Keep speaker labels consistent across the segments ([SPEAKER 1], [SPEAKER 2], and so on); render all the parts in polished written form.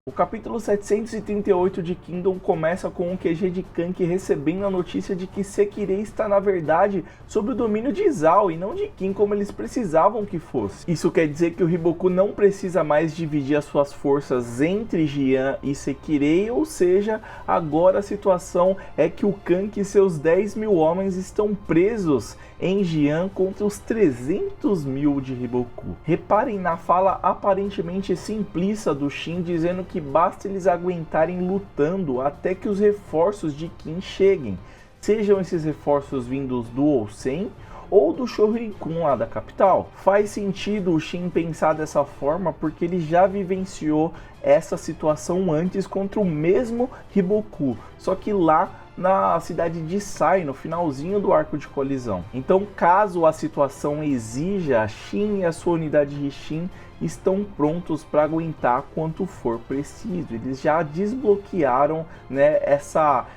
[SPEAKER 1] O capítulo 738 de Kingdom começa com o QG de Kanki recebendo a notícia de que Sekirei está na verdade sob o domínio de Izao e não de Kin como eles precisavam que fosse. Isso quer dizer que o Hiboku não precisa mais dividir as suas forças entre Jian e Sekirei, ou seja, agora a situação é que o Kanki e seus 10.000 homens estão presos em Jian contra os 300.000 de Hiboku. Reparem na fala aparentemente simplista do Shin dizendo que basta eles aguentarem lutando até que os reforços de Kin cheguem, sejam esses reforços vindos do Ousen ou do Shoryukun lá da capital. Faz sentido o Shin pensar dessa forma porque ele já vivenciou essa situação antes contra o mesmo Hiboku, só que lá na cidade de Sai, no finalzinho do arco de colisão. Então, caso a situação exija, Shin e a sua unidade Risshin estão prontos para aguentar quanto for preciso. Eles já desbloquearam, né, essa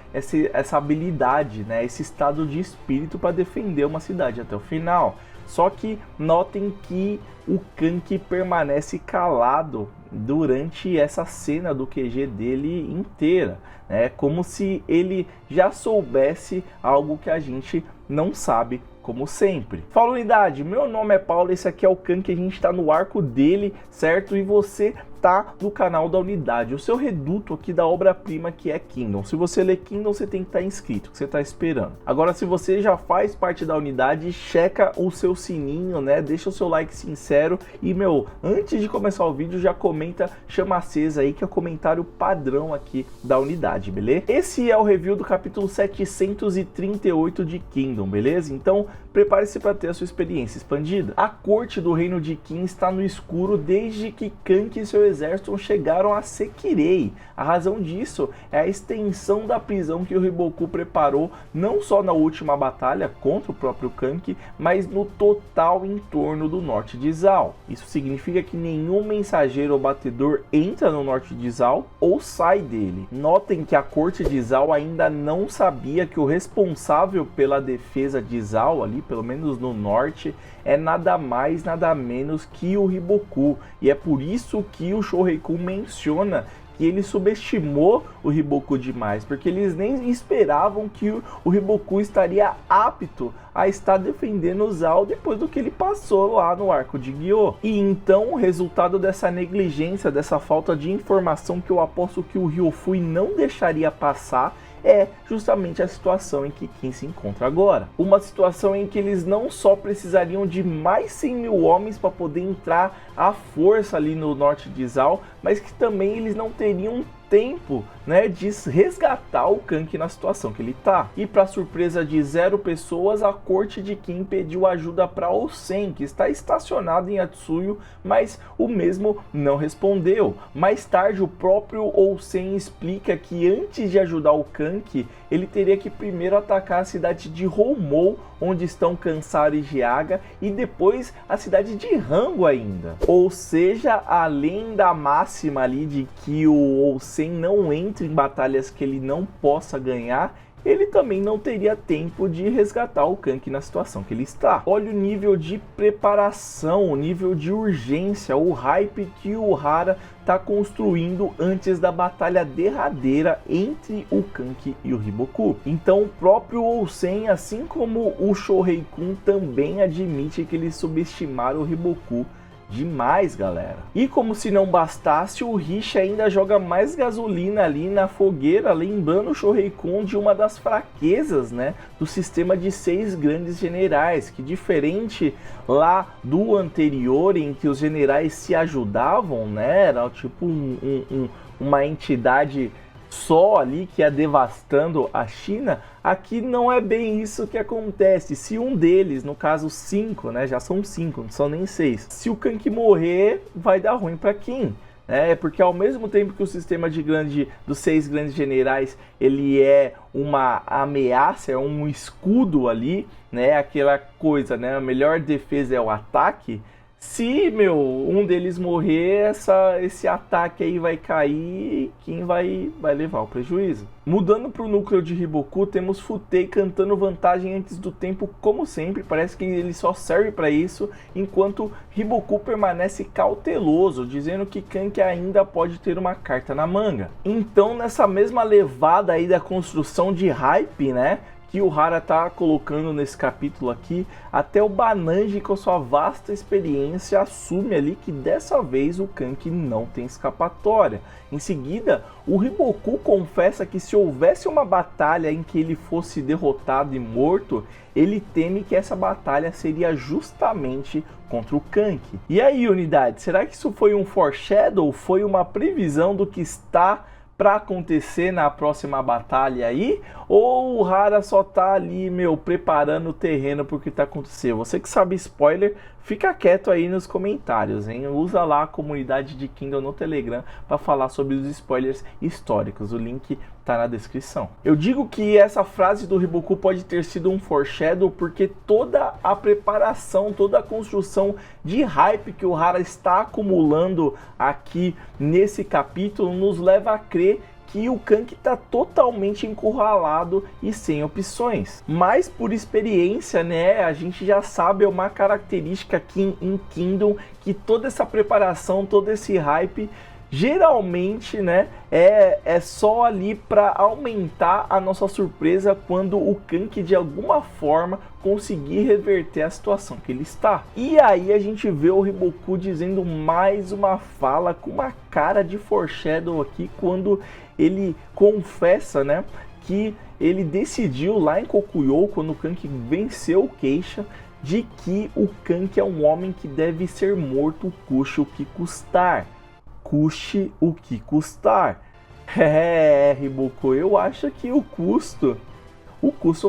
[SPEAKER 1] habilidade, né, esse estado de espírito para defender uma cidade até o final. Só que notem que o Kanki permanece calado durante essa cena do QG dele inteira, né? Como se ele já soubesse algo que a gente não sabe, como sempre. Fala, unidade, meu nome é Paulo, esse aqui é o Kanki, a gente está no arco dele, certo? E você tá no canal da unidade, o seu reduto aqui da obra-prima que é Kingdom. Se você lê Kingdom, você tem que estar inscrito, o que você está esperando. Agora, se você já faz parte da unidade, checa o seu sininho, né? Deixa o seu like sincero e, antes de começar o vídeo, já comenta chama acesa aí, que é o comentário padrão aqui da unidade, beleza? Esse é o review do capítulo 738 de Kingdom, beleza? Então, prepare-se para ter a sua experiência expandida. A corte do reino de Kin está no escuro desde que Kanki e seu exército chegaram a Sekirei. A razão disso é a extensão da prisão que o Hiboku preparou não só na última batalha contra o próprio Kanki, mas no total entorno do norte de Izao. Isso significa que nenhum mensageiro ou batedor entra no norte de Izao ou sai dele. Notem que a corte de Izao ainda não sabia que o responsável pela defesa de Izao ali, pelo menos no norte, é nada mais, nada menos que o Hiboku. E é por isso que o Shoryukun menciona que ele subestimou o Hiboku demais, porque eles nem esperavam que o Hiboku estaria apto a estar defendendo o Izao depois do que ele passou lá no arco de Gyo. E então o resultado dessa negligência, dessa falta de informação que eu aposto que o Ryofui não deixaria passar, é justamente a situação em que Kin se encontra agora. Uma situação em que eles não só precisariam de mais 100.000 homens para poder entrar à força ali no norte de Izao, mas que também eles não teriam tempo, né, de resgatar o Kanki na situação que ele tá. E para surpresa de 0 pessoas, a corte de Kin pediu ajuda para Ousen, que está estacionado em Atsuyu, mas o mesmo não respondeu. Mais tarde, o próprio Ousen explica que antes de ajudar o Kanki, ele teria que primeiro atacar a cidade de Houmou, onde estão Kansaro e Jiaga, e depois a cidade de Rango ainda. Ou seja, além da máxima ali de que o Ousen não entre em batalhas que ele não possa ganhar, ele também não teria tempo de resgatar o Kanki na situação que ele está. Olha o nível de preparação, o nível de urgência, o hype que o Hara está construindo antes da batalha derradeira entre o Kanki e o Hiboku. Então o próprio Ousen, assim como o Shoryukun, também admite que eles subestimaram o Hiboku demais, galera. E como se não bastasse, o Rishi ainda joga mais gasolina ali na fogueira, lembrando o Shoryukun de uma das fraquezas, né, do sistema de 6 grandes generais, que diferente lá do anterior, em que os generais se ajudavam, né, era tipo uma entidade só ali que ia devastando a China. Aqui não é bem isso que acontece. Se um deles, no caso 5, né, já são 5, não são nem 6, se o Kanki morrer, vai dar ruim para Kin. Porque ao mesmo tempo que o sistema dos 6 grandes generais, ele é uma ameaça, é um escudo ali, né, aquela coisa, né, a melhor defesa é o ataque. Se, um deles morrer, esse ataque aí vai cair e quem vai levar o prejuízo. Mudando para o núcleo de Riboku, temos Futei cantando vantagem antes do tempo, como sempre. Parece que ele só serve para isso, enquanto Riboku permanece cauteloso, dizendo que Kanki ainda pode ter uma carta na manga. Então, nessa mesma levada aí da construção de hype, né, que o Hara tá colocando nesse capítulo aqui, até o Bananji, com a sua vasta experiência, assume ali que dessa vez o Kanki não tem escapatória. Em seguida, o Riboku confessa que se houvesse uma batalha em que ele fosse derrotado e morto, ele teme que essa batalha seria justamente contra o Kanki. E aí, unidade, será que isso foi um foreshadow? Foi uma previsão do que está para acontecer na próxima batalha aí? Ou o Hara só tá ali, preparando o terreno pro que tá acontecendo? Você que sabe spoiler, fica quieto aí nos comentários, hein? Usa lá a comunidade de Kingdom no Telegram para falar sobre os spoilers históricos. O link tá na descrição. Eu digo que essa frase do Riboku pode ter sido um foreshadow porque toda a preparação, toda a construção de hype que o Hara está acumulando aqui nesse capítulo nos leva a crer que o Kanki está totalmente encurralado e sem opções. Mas por experiência, né, a gente já sabe, é uma característica aqui em Kingdom, que toda essa preparação, todo esse hype, geralmente, né, é só ali para aumentar a nossa surpresa quando o Kanki de alguma forma conseguir reverter a situação que ele está. E aí a gente vê o Riboku dizendo mais uma fala com uma cara de foreshadow aqui, quando ele confessa, né, que ele decidiu lá em Kokuyo, quando o Kanki venceu o Keisha, de que o Kanki é um homem que deve ser morto, custe o que custar. Custe o que custar. Riboku, eu acho que o custo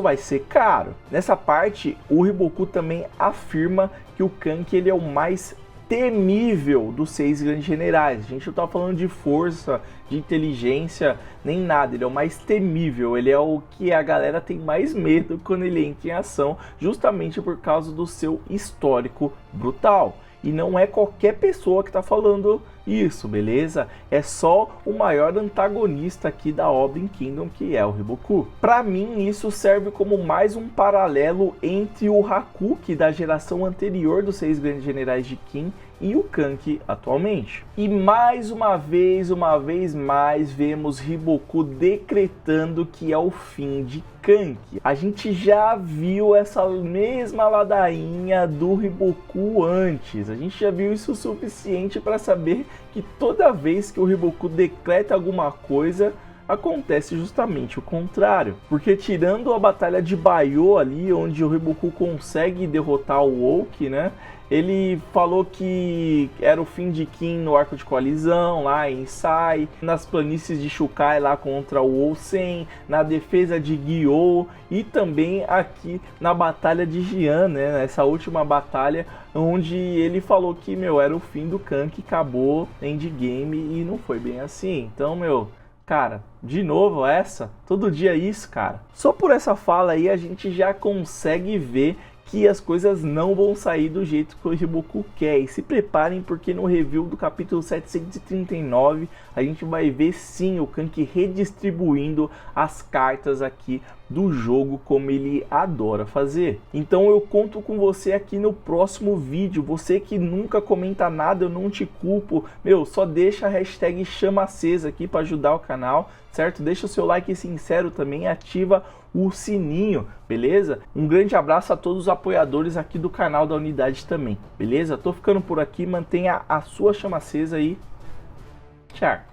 [SPEAKER 1] vai ser caro. Nessa parte, o Riboku também afirma que o Kanki ele é o mais temível dos 6 grandes generais. A gente não tá falando de força, de inteligência, nem nada. Ele é o mais temível, ele é o que a galera tem mais medo quando ele entra em ação, justamente por causa do seu histórico brutal. E não é qualquer pessoa que está falando isso, beleza? É só o maior antagonista aqui da obra em Kingdom, que é o Riboku. Para mim, isso serve como mais um paralelo entre o Hakuki da geração anterior dos 6 grandes generais de Kin e o Kanki atualmente. E mais uma vez mais, vemos Riboku decretando que é o fim de Kanki. A gente já viu essa mesma ladainha do Riboku antes. A gente já viu isso o suficiente para saber que toda vez que o Riboku decreta alguma coisa, acontece justamente o contrário. Porque tirando a batalha de Baiô ali, onde o Riboku consegue derrotar o Oki, né? Ele falou que era o fim de Kin no arco de coalizão, lá em Sai, nas planícies de Shukai lá contra o Ousen, na defesa de Gyou e também aqui na batalha de Jian, né? Nessa última batalha, onde ele falou que, era o fim do Kanki, acabou endgame e não foi bem assim. Então, cara, de novo essa? Todo dia isso, cara? Só por essa fala aí a gente já consegue ver que as coisas não vão sair do jeito que o Riboku quer. E se preparem, porque no review do capítulo 739 a gente vai ver sim o Kanki redistribuindo as cartas aqui do jogo, como ele adora fazer. Então eu conto com você aqui no próximo vídeo. Você que nunca comenta nada, eu não te culpo. Só deixa a hashtag chama acesa aqui para ajudar o canal, certo? Deixa o seu like sincero também, ativa o sininho, beleza? Um grande abraço a todos os apoiadores aqui do canal da Unidade também, beleza? Tô ficando por aqui, mantenha a sua chama acesa aí. Tchau!